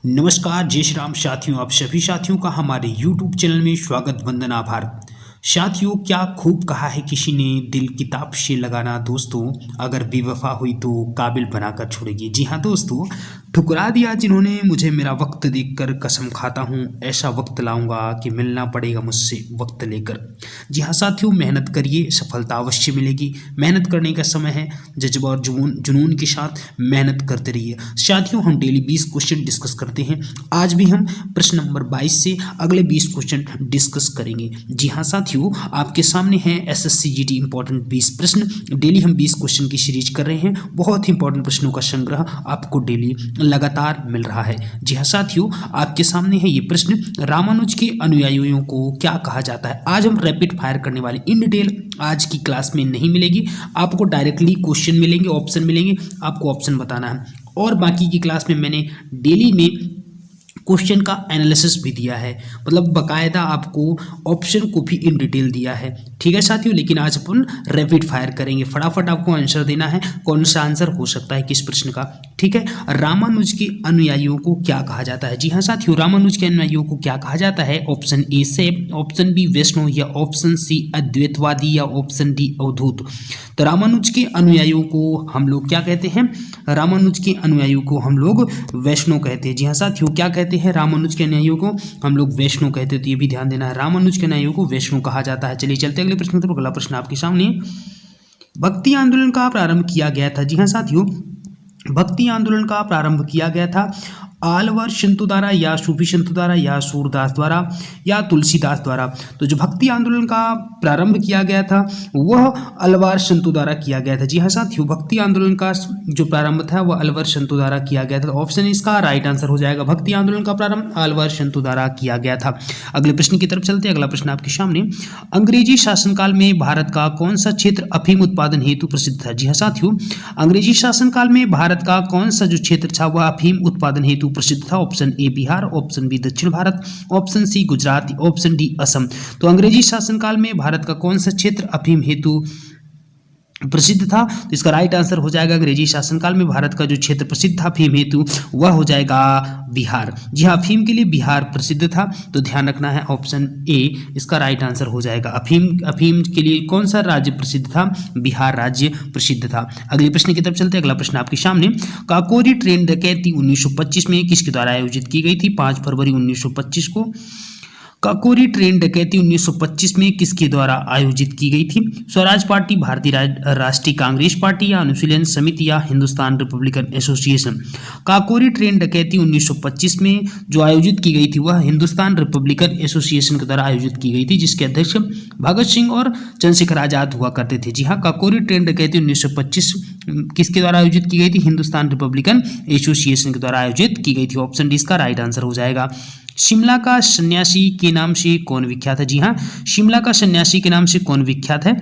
नमस्कार जय श्री राम साथियों, आप सभी साथियों का हमारे YouTube चैनल में स्वागत वंदन आभार। साथियों, क्या खूब कहा है किसी ने, दिल किताब से लगाना दोस्तों, अगर बेवफा हुई तो काबिल बनाकर छोड़ेगी। जी हाँ दोस्तों, ठुकरा दिया जिन्होंने मुझे, मेरा वक्त देखकर कसम खाता हूँ ऐसा वक्त लाऊंगा कि मिलना पड़ेगा मुझसे वक्त लेकर। जी हाँ साथियों, मेहनत करिए, सफलता अवश्य मिलेगी। मेहनत करने का समय है, जज्बा और जुनून के साथ मेहनत करते रहिए। साथियों, हम डेली 20 क्वेश्चन डिस्कस करते हैं। आज भी हम प्रश्न नंबर 22 से अगले 20 क्वेश्चन डिस्कस करेंगे। जी हाँ साथियों, आपके सामने है एसएससी जीडी इंपॉर्टेंट 20 प्रश्न। डेली हम 20 क्वेश्चन की सीरीज कर रहे हैं। बहुत ही इंपॉर्टेंट प्रश्नों का संग्रह आपको डेली लगातार मिल रहा है। जी हाँ साथियों, आपके सामने है ये प्रश्न, रामानुज के अनुयायियों को क्या कहा जाता है। आज हम रैपिड फायर करने वाले, इन डिटेल आज की क्लास में नहीं मिलेगी। आपको डायरेक्टली क्वेश्चन मिलेंगे, ऑप्शन मिलेंगे, आपको ऑप्शन बताना है। और बाकी की क्लास में मैंने डेली में क्वेश्चन का एनालिसिस भी दिया है, मतलब बकायदा आपको ऑप्शन को भी इन डिटेल दिया है। ठीक है साथियों, लेकिन आज अपन रैपिड फायर करेंगे। फटाफट आपको आंसर देना है, कौन सा आंसर हो सकता है किस प्रश्न का। ठीक है, रामानुज के अनुयायियों को क्या कहा जाता है। जी हाँ साथियों, रामानुज के अनुयायियों को क्या कहा जाता है। ऑप्शन ए शैव, ऑप्शन बी वैष्णव, या ऑप्शन सी अद्वैतवादी, या ऑप्शन डी अवधूत। तो रामानुज के अनुयायियों को हम लोग क्या कहते हैं, रामानुज के अनुयायियों को हम लोग वैष्णव कहते हैं। जी हाँ साथियों, क्या कहते हैं, रामानुज के अनुयायियों को हम लोग वैष्णव कहते हैं। तो ये भी ध्यान देना है, रामानुज के अनुयायियों को वैष्णव कहा जाता है। चलिए चलते अगले प्रश्न पर। अगला प्रश्न आपके सामने, भक्ति आंदोलन का प्रारंभ किया गया था। जी हाँ साथियों, भक्ति आंदोलन का प्रारंभ किया गया था आलवर संतों द्वारा, या सूफी संतों द्वारा, या सूरदास द्वारा, या तुलसीदास द्वारा। तो जो भक्ति आंदोलन का प्रारंभ किया गया था वह अलवार संतों द्वारा किया गया था। जी हाँ साथियों, भक्ति आंदोलन का जो प्रारंभ था वह अलवर संतों द्वारा किया गया था। तो ऑप्शन इसका राइट आंसर हो जाएगा, भक्ति आंदोलन का प्रारंभ अलवर संतों द्वारा किया गया था। अगले प्रश्न की तरफ चलते हैं। अगला प्रश्न आपके सामने, अंग्रेजी शासनकाल में भारत का कौन सा क्षेत्र अफीम उत्पादन हेतु प्रसिद्ध था। जी हाँ साथियों, अंग्रेजी शासनकाल में भारत का कौन सा जो क्षेत्र था वह अफीम उत्पादन हेतु प्रसिद्ध था। Option A Bihar, option B दक्षिण भारत, option C Gujarat, option D Assam. तो अंग्रेजी शासनकाल में भारत का कौन सा क्षेत्र अफीम हेतु प्रसिद्ध था। तो इसका राइट आंसर हो जाएगा, अंग्रेजी शासनकाल में भारत का जो क्षेत्र प्रसिद्ध था अफीम हेतु वह हो जाएगा बिहार। जी हाँ, अफीम के लिए बिहार प्रसिद्ध था, तो ध्यान रखना है ऑप्शन ए इसका राइट आंसर हो जाएगा। अफीम के लिए कौन सा राज्य प्रसिद्ध था, बिहार राज्य प्रसिद्ध था। अगले प्रश्न की तरफ चलते हैं। अगला प्रश्न आपके सामने, काकोरी ट्रेन डकैती 1925 में किसके द्वारा आयोजित की गई थी। 5 फरवरी 1925 को काकोरी ट्रेन डकैती 1925 में किसके द्वारा आयोजित की गई थी। स्वराज पार्टी, भारतीय राष्ट्रीय कांग्रेस पार्टी, या अनुशीलन समिति, या Hindustan Republican association. Kakori train डकैती 1925 में जो आयोजित की गई थी वह हिंदुस्तान रिपब्लिकन एसोसिएशन के द्वारा आयोजित की गई थी, जिसके अध्यक्ष भगत सिंह और चंद्रशेखर आजाद हुआ करते थे। जी हाँ, काकोरी ट्रेन डकैती 1925 किसके द्वारा आयोजित की गई थी, हिंदुस्तान रिपब्लिकन एसोसिएशन के द्वारा आयोजित की गई थी। ऑप्शन डी इसका राइट आंसर हो जाएगा। शिमला का सन्यासी के नाम से कौन विख्यात है। जी हाँ, शिमला का सन्यासी के नाम से कौन विख्यात है,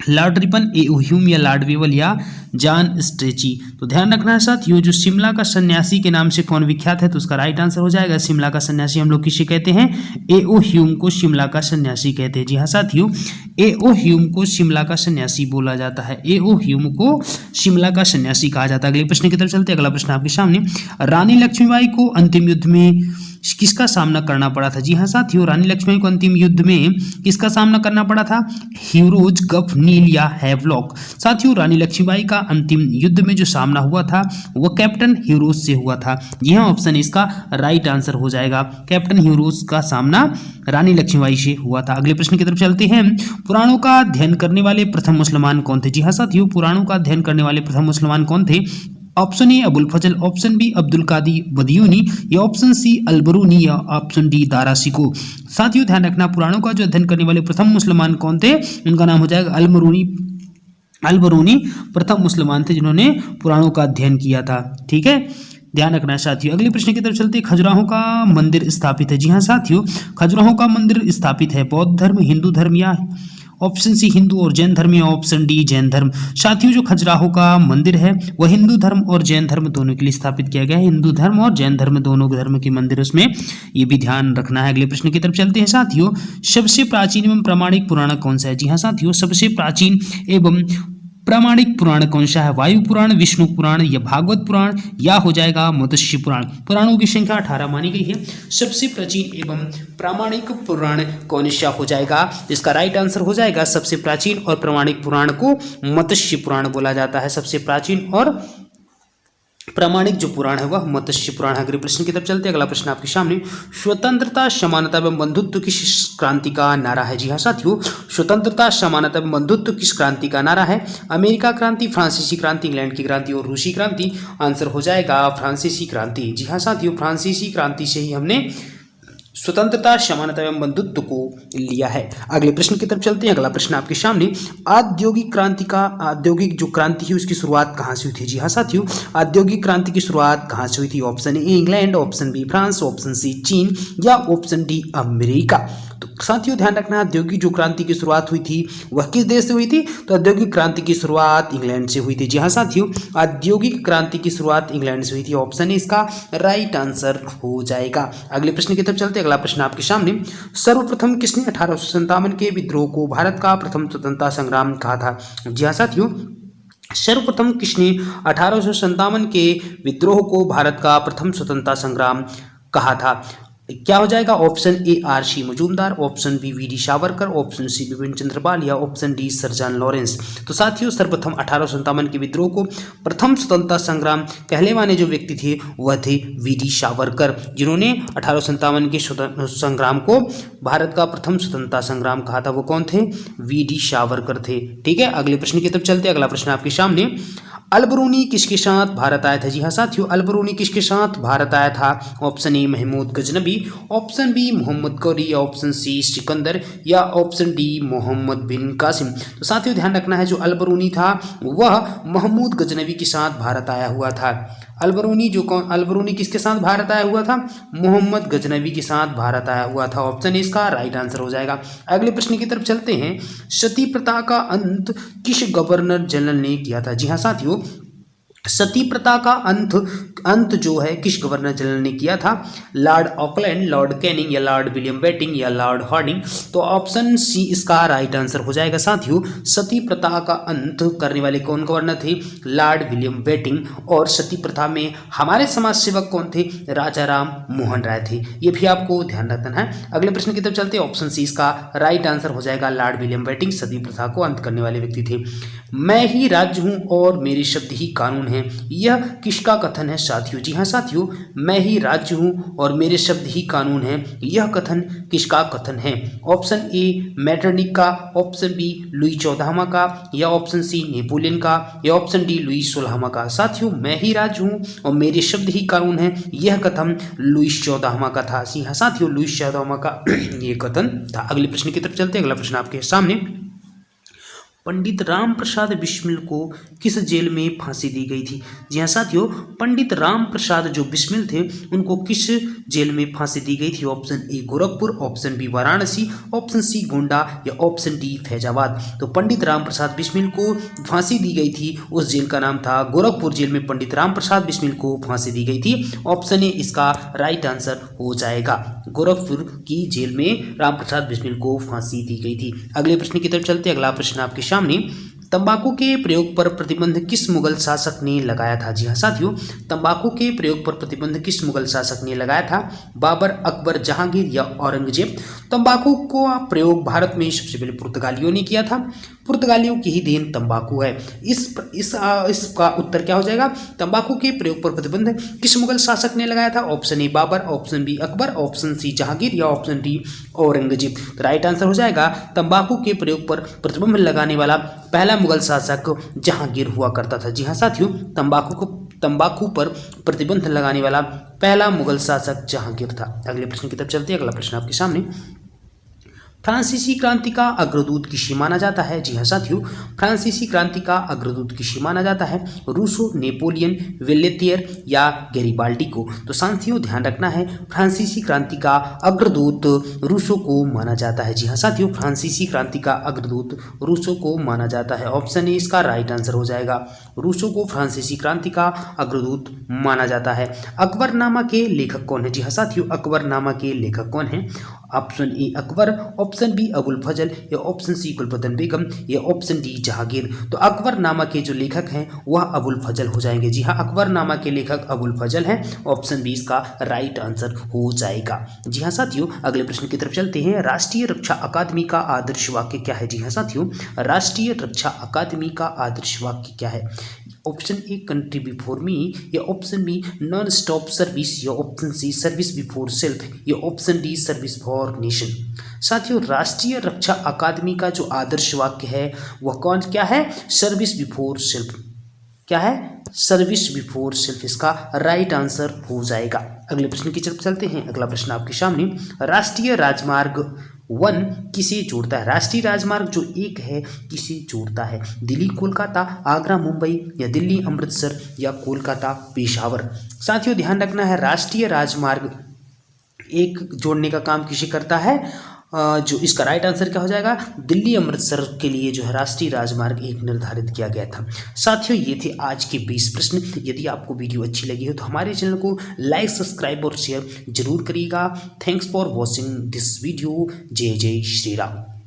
लॉर्ड रिपन, ए ओ ह्यूम, या लॉर्ड वेवल, या जॉन स्ट्रेची। तो ध्यान रखना है साथियों, जो शिमला का सन्यासी के नाम से कौन विख्यात है तो उसका राइट आंसर हो जाएगा, शिमला का सन्यासी हम लोग किसे कहते हैं, ए ओ ह्यूम को शिमला का सन्यासी कहते हैं। जी हाँ साथियों, ए ओ ह्यूम को शिमला का सन्यासी बोला जाता है, ए ओ ह्यूम को शिमला का सन्यासी कहा जाता है। अगले प्रश्न की तरफ चलते हैं। अगला प्रश्न आपके सामने, रानी लक्ष्मीबाई को अंतिम युद्ध में किसका सामना करना पड़ा था। जी हाँ साथियों, रानी लक्ष्मीबाई को अंतिम युद्ध में किसका सामना करना पड़ा था, ह्यूरोज, गफ, नील, या हैवलॉक। साथियों, रानी लक्ष्मीबाई का अंतिम युद्ध में जो सामना हुआ था वह कैप्टन ह्यूरोज से हुआ था। जी हाँ, ऑप्शन इसका राइट आंसर हो जाएगा, कैप्टन ह्यूरोज का सामना रानी लक्ष्मीबाई से हुआ था। अगले प्रश्न की तरफ चलते हैं। पुराणों का अध्ययन करने वाले प्रथम मुसलमान कौन थे। जी हाँ साथियों, पुराणों का अध्ययन करने वाले प्रथम मुसलमान कौन थे। Option A Abul Fazal, option B Abdul Qadir Badayuni, या ऑप्शन सी अलबरूनी, या ऑप्शन डी दारा शिको। साथियों ध्यान रखना, पुराणों का जो अध्ययन करने वाले प्रथम मुसलमान कौन थे, उनका नाम हो जाएगा अलबरूनी प्रथम मुसलमान थे जिन्होंने पुराणों का अध्ययन किया था। ठीक है, ध्यान रखना है साथियों। अगले प्रश्न की तरफ चलते, खजुराहो का मंदिर स्थापित है। जी हाँ साथियों, खजुराहो का मंदिर स्थापित है बौद्ध धर्म, हिंदू धर्म, या ऑप्शन सी हिंदू और जैन धर्म, या ऑप्शन डी जैन धर्म। साथियों, जो खजुराहो का मंदिर है वह हिंदू धर्म और जैन धर्म दोनों के लिए स्थापित किया गया है। हिंदू धर्म और जैन धर्म दोनों धर्म के मंदिर उसमें, ये भी ध्यान रखना है। अगले प्रश्न की तरफ चलते हैं साथियों, सबसे प्राचीन एवं प्रामाणिक पुराण कौन सा है। जी हाँ साथियों, सबसे प्राचीन एवं प्रामाणिक पुराण कौन सा है? वायु पुराण, विष्णु पुराण या भागवत पुराण या हो जाएगा मत्स्य पुराण। पुराणों की संख्या 18 मानी गई है। सबसे प्राचीन एवं प्रामाणिक पुराण कौन सा हो जाएगा? इसका राइट आंसर हो जाएगा सबसे प्राचीन और प्रामाणिक पुराण को मत्स्य पुराण बोला जाता है। सबसे प्राचीन और प्रामाणिक जो पुराण है वह मत्स्य पुराण है। अगले प्रश्न की तरफ चलते हैं। अगला प्रश्न आपके सामने, स्वतंत्रता, समानता एवं बंधुत्व किस क्रांति का नारा है? जी हाँ साथियों, स्वतंत्रता, समानता एवं बंधुत्व किस क्रांति का नारा है? अमेरिका क्रांति, फ्रांसीसी क्रांति, इंग्लैंड की क्रांति और रूसी क्रांति। आंसर हो जाएगा फ्रांसीसी क्रांति। जी हाँ साथियों, फ्रांसीसी क्रांति से ही हमने स्वतंत्रता, समानता एवं बंधुत्व को लिया है। अगले प्रश्न की तरफ चलते हैं। अगला प्रश्न आपके सामने, औद्योगिक जो क्रांति है उसकी शुरुआत कहाँ से हुई थी? जी हाँ साथियों, औद्योगिक क्रांति की शुरुआत कहाँ से हुई थी? Option A England, option B France, option C चीन या ऑप्शन डी अमेरिका। तो साथियों ध्यान रखना, औद्योगिक जो क्रांति की शुरुआत हुई थी वह किस देश से हुई थी? तो औद्योगिक क्रांति की शुरुआत इंग्लैंड से हुई थी। जी हाँ साथियों, औद्योगिक क्रांति की शुरुआत इंग्लैंड से हुई थी। ऑप्शन इसका राइट आंसर हो जाएगा। अगले प्रश्न की तरफ चलते हैं। अगला प्रश्न आपके सामने, सर्वप्रथम किसने 1857 के विद्रोह को भारत का प्रथम स्वतंत्रता संग्राम कहा था? जी हाँ साथियों, सर्वप्रथम किसने 1857 के विद्रोह को भारत का प्रथम स्वतंत्रता संग्राम कहा था? क्या हो जाएगा? Option A RC. Majumdar, option B VD. Savarkar, option C Bipin Chandrapal या option D sir John Lawrence. तो साथियों सर्वप्रथम 1857 के विद्रोह को प्रथम स्वतंत्रता संग्राम कहने वाले जो व्यक्ति थे वह थे वी.डी. सावरकर, जिन्होंने 1857 के संग्राम को भारत का प्रथम स्वतंत्रता संग्राम कहा था। वो कौन थे? वी.डी. सावरकर थे। ठीक है, अगले प्रश्न की तरफ चलते हैं। अगला प्रश्न आपके सामने, अलबरूनी किसके साथ भारत आया था? जी हाँ साथियों, अलबरूनी किसके साथ भारत आया था? Option A Mahmud Ghaznavi, option B Mohammad Ghori, option C Sikandar या ऑप्शन डी मोहम्मद बिन कासिम। तो साथियों ध्यान रखना है, जो अलबरूनी था वह महमूद गजनबी के साथ भारत आया हुआ था। अलबरूनी किसके साथ भारत आया हुआ था? मोहम्मद गजनबी के साथ भारत आया हुआ था। ऑप्शन इसका राइट आंसर हो जाएगा। अगले प्रश्न की तरफ चलते हैं। सती प्रथा का अंत किस गवर्नर जनरल ने किया था? जी हाँ साथियों, सती प्रथा का अंत जो है किस गवर्नर जनरल ने किया था? लॉर्ड ऑकलैंड, लॉर्ड कैनिंग या लॉर्ड विलियम बेटिंग या लॉर्ड हार्डिंग। तो ऑप्शन सी इसका राइट आंसर हो जाएगा। साथियों सती प्रथा का अंत करने वाले कौन गवर्नर थे? Lord William Bentinck. और सती प्रथा में हमारे समाज सेवक कौन थे? राजा राम मोहन राय थे। ये भी आपको ध्यान रखना है। अगले प्रश्न की तरफ चलते हैं। ऑप्शन सी इसका राइट आंसर हो जाएगा। लॉर्ड विलियम बेटिंग सती प्रथा को अंत करने वाले व्यक्ति थे। मैं ही राज्य हूं और मेरे शब्द ही कानून है, यह किसका कथन है साथियों? जी हाँ साथियों, मैं ही राज्य हूं और मेरे शब्द ही कानून है, यह कथन किसका कथन है? ऑप्शन ए मैटरनिक का, ऑप्शन बी लुई 14वां का या ऑप्शन सी नेपोलियन का या ऑप्शन डी लुई 16वां का। साथियों मैं ही राज्य हूं और मेरे शब्द ही कानून है, यह कथन लुई 14वां का था। जी हाँ साथियों, लुई 14वां का ये कथन था। अगले प्रश्न की तरफ चलते हैं। अगला प्रश्न आपके सामने, पंडित राम प्रसाद बिस्मिल को किस जेल में फांसी दी गई थी? जी हाँ साथियों, पंडित राम प्रसाद जो बिस्मिल थे उनको किस जेल में फांसी दी गई थी? Option A Gorakhpur, option B Varanasi, option C Gonda या ऑप्शन डी फैजाबाद। तो पंडित राम प्रसाद बिस्मिल को फांसी दी गई थी, उस जेल का नाम था गोरखपुर जेल में पंडित राम प्रसाद बिस्मिल को फांसी दी गई थी। ऑप्शन ए इसका राइट आंसर हो जाएगा। गोरखपुर की जेल में राम प्रसाद बिस्मिल को फांसी दी गई थी। अगले प्रश्न की तरफ चलते हैं। अगला प्रश्न आपके सामने, तंबाकू के प्रयोग पर प्रतिबंध किस मुगल शासक ने लगाया था? जी हाँ साथियों, तंबाकू के प्रयोग पर प्रतिबंध किस मुगल शासक ने लगाया था? बाबर, अकबर, जहांगीर या औरंगजेब। तंबाकू का प्रयोग भारत में सबसे पहले पुर्तगालियों ने किया था। पुर्तगालियों की ही देन तंबाकू है। इसका उत्तर क्या हो जाएगा? तंबाकू के प्रयोग पर प्रतिबंध किस मुगल शासक ने लगाया था? Option A Babar, option B Akbar, option C Jahangir या ऑप्शन डी औरंगजेब। तो राइट आंसर हो जाएगा तंबाकू के प्रयोग पर प्रतिबंध लगाने वाला पहला मुगल शासक जहांगीर हुआ करता था। जी हाँ साथियों, तंबाकू पर प्रतिबंध लगाने वाला पहला मुगल शासक जहांगीर था। अगले प्रश्न की तरफ चलते हैं। अगला प्रश्न आपके सामने, फ्रांसीसी क्रांति का अग्रदूत किसे माना जाता है? जी हाँ साथियों, फ्रांसीसी क्रांति का अग्रदूत किसे माना जाता है? रूसो, नेपोलियन, वेलेथियर या गैरिबाल्डी को। तो साथियों ध्यान रखना है, फ्रांसीसी क्रांति का अग्रदूत रूसो को माना जाता है। जी हाँ साथियों, फ्रांसीसी क्रांति का अग्रदूत रूसो को माना जाता है। ऑप्शन ए इसका राइट आंसर हो जाएगा। रूसो को फ्रांसीसी क्रांति का अग्रदूत माना जाता है। अकबरनामा के लेखक कौन है? जी हाँ साथियों, अकबरनामा के लेखक कौन है? Option A Akbar, option B Abul Fazal, या ऑप्शन सी गुलबदन बेगम, या ऑप्शन डी जहांगीर। तो अकबरनामा के जो लेखक हैं वह अबुल फजल हो जाएंगे। जी हाँ, अकबरनामा के लेखक अबुल फजल हैं। ऑप्शन बी इसका राइट आंसर हो जाएगा। जी हाँ साथियों, अगले प्रश्न की तरफ चलते हैं। राष्ट्रीय रक्षा अकादमी का आदर्श वाक्य क्या है? जी हाँ साथियों, राष्ट्रीय रक्षा अकादमी का आदर्श वाक्य क्या है? Option A country before me, या option B non stop service, या option C service before self, या option D service for nation. साथियों, राष्ट्रीय रक्षा अकादमी का जो आदर्श वाक्य है वह कौन क्या है? Service before self. क्या है? सर्विस बिफोर सेल्फ इसका राइट आंसर हो जाएगा। अगले प्रश्न की तरफ चलते हैं। अगला प्रश्न आपके सामने, राष्ट्रीय राजमार्ग 1 किसे जोड़ता है? राष्ट्रीय राजमार्ग जो 1 है किसे जोड़ता है? दिल्ली कोलकाता, आगरा मुंबई, या दिल्ली अमृतसर, या कोलकाता पेशावर। साथियों ध्यान रखना है, राष्ट्रीय राजमार्ग 1 जोड़ने का काम किसे करता है? जो इसका राइट आंसर क्या हो जाएगा? दिल्ली अमृतसर के लिए जो है राष्ट्रीय राजमार्ग 1 निर्धारित किया गया था। साथियों ये थे आज के 20 प्रश्न। यदि आपको वीडियो अच्छी लगी हो तो हमारे चैनल को लाइक, सब्सक्राइब और शेयर जरूर करिएगा। Thanks for watching this video. जय जय श्री राम।